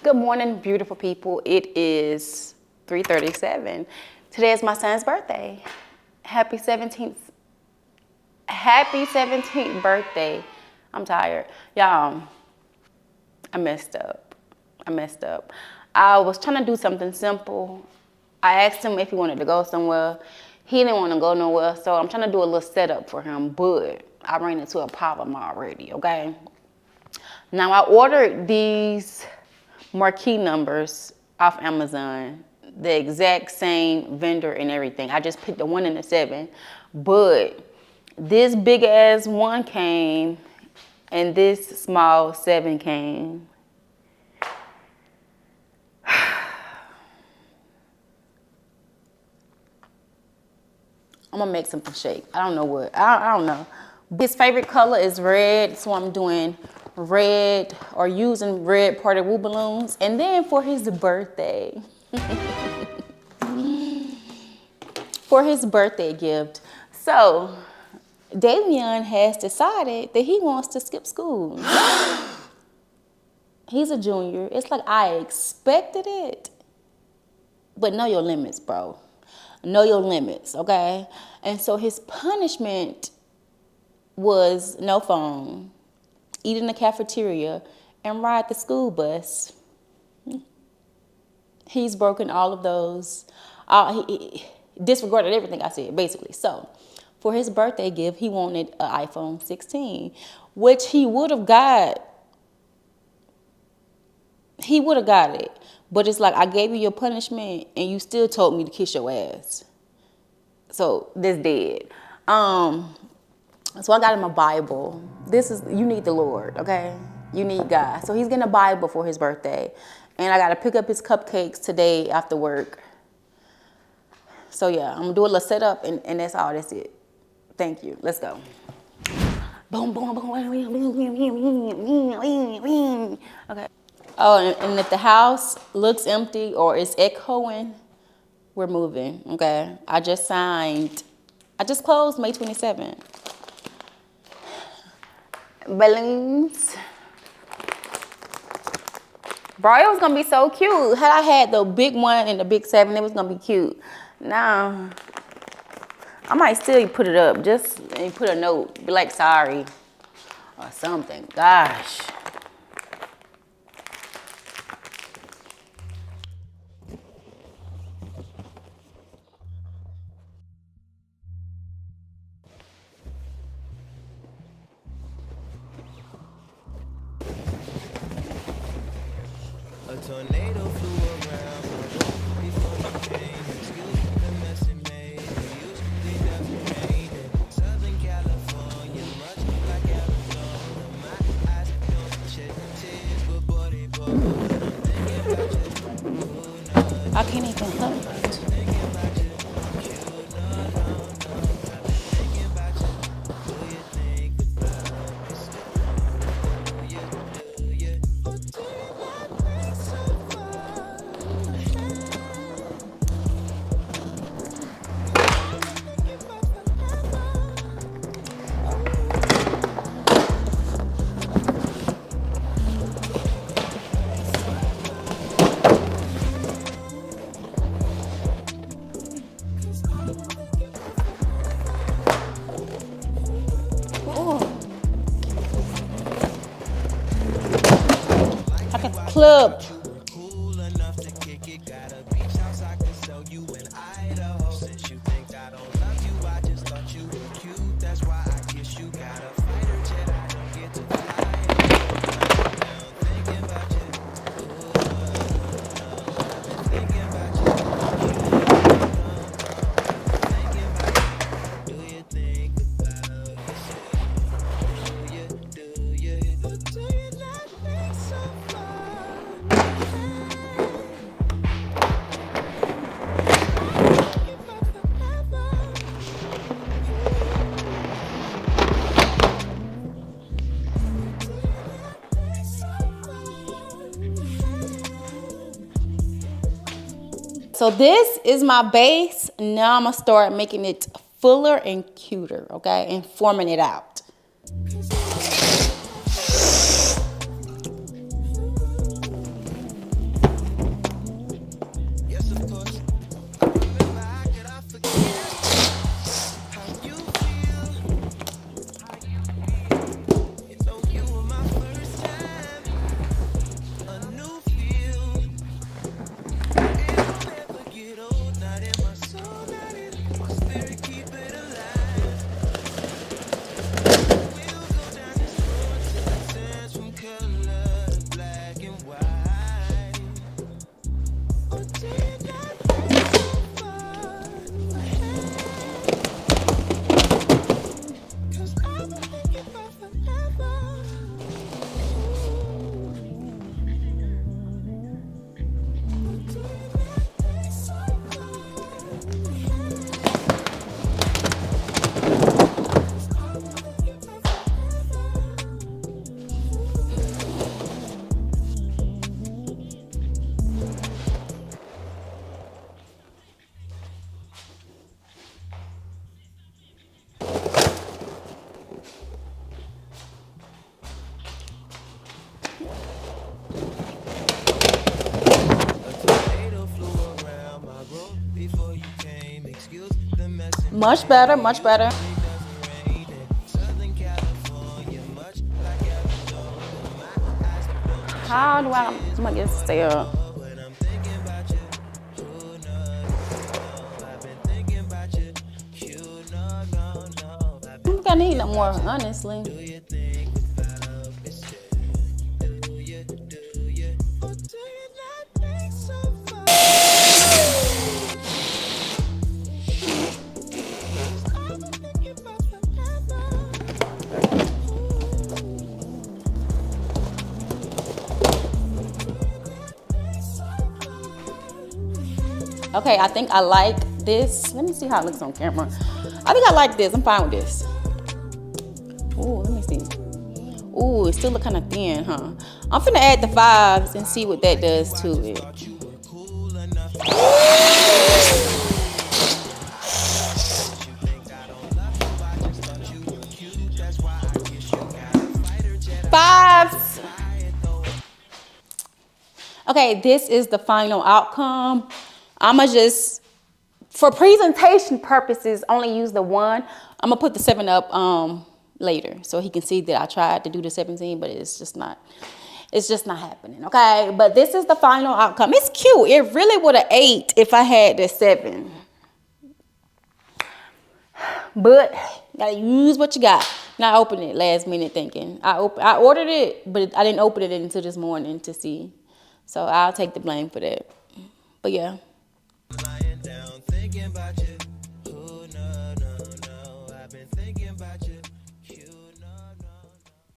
Good morning, beautiful people. It is 3:37. Today is my son's birthday. Happy 17th. Happy 17th birthday. I'm tired. Y'all, I messed up. I was trying to do something simple. I asked him if he wanted to go somewhere. He didn't want to go nowhere, so I'm trying to do a little setup for him, but I ran into a problem already, okay? Now, I ordered these Marquee Numbers off Amazon, the exact same vendor and everything. I just picked the 1 and the 7, but this big ass 1 came and this small 7 came. I'm gonna make something shake. I don't know what. I don't know. His favorite color is red, so I'm doing red or using red party woo balloons. And then for his birthday, for his birthday gift, so Davion has decided that he wants to skip school. He's a junior. It's like I expected it, but know your limits, bro. Know your limits, okay? And so his punishment was no phone, eat in the cafeteria, and ride the school bus. He's broken all of those. He disregarded everything I said, basically. So for his birthday gift, he wanted an iPhone 16, which he would have got. He would have got it. But it's like, I gave you your punishment, and you still told me to kiss your ass. So this dead. So I got him a Bible. You need the Lord, okay? You need God. So he's getting a Bible for his birthday. And I got to pick up his cupcakes today after work. So yeah, I'm going to do a little setup, and that's all. That's it. Thank you. Let's go. Boom, boom, boom. Okay. Oh, and if the house looks empty or is echoing, we're moving, okay? I just closed May 27th. Balloons. Bro, it was gonna be so cute. Had I had the big 1 and the big 7, it was gonna be cute. Now, I might still put it up, just and put a note, be like, sorry, or something. Gosh. A tornado flew around before you came. Excuse the mess it made. Usually doesn't rain in Southern California, much like Arizona. My eyes don't shed tears, but boy they pour when I'm thinking about you. I can't even hunt. Thinking about you, no, I've been thinking about you. Do you think about me still? Do you? Or do you not think so far ahead? Thinking about forever. Oh, I can club. Cool enough to kick it, got a beach house I can sell you in Idaho. Since you think I don't love you, I just thought you were cute. That's why I kiss you. Got a fighter jet, I don't get to fly. Now thinking about you, thinking about you, thinking about you. Do you think about yourself? Do you, or do you not think so far ahead? Thinking about forever. So this is my base. Now I'm gonna start making it fuller and cuter, okay? And forming it out. Much better, much better. How do I'm gonna get still? I don't think I need no more, honestly. Okay, I think I like this. Let me see how it looks on camera. I think I like this. I'm fine with this. Ooh, let me see. Ooh, it still look kind of thin, huh? I'm finna add the 5s and see what that does to it. Fives. Okay, this is the final outcome. I'ma just, for presentation purposes, only use the 1. I'm gonna put the 7 up later so he can see that I tried to do the 17, but it's just not happening. Okay, but this is the final outcome. It's cute. It really would have 8 if I had the 7, but gotta use what you got. Not open it last minute thinking. I ordered it, but I didn't open it until this morning to see. So I'll take the blame for that. But yeah.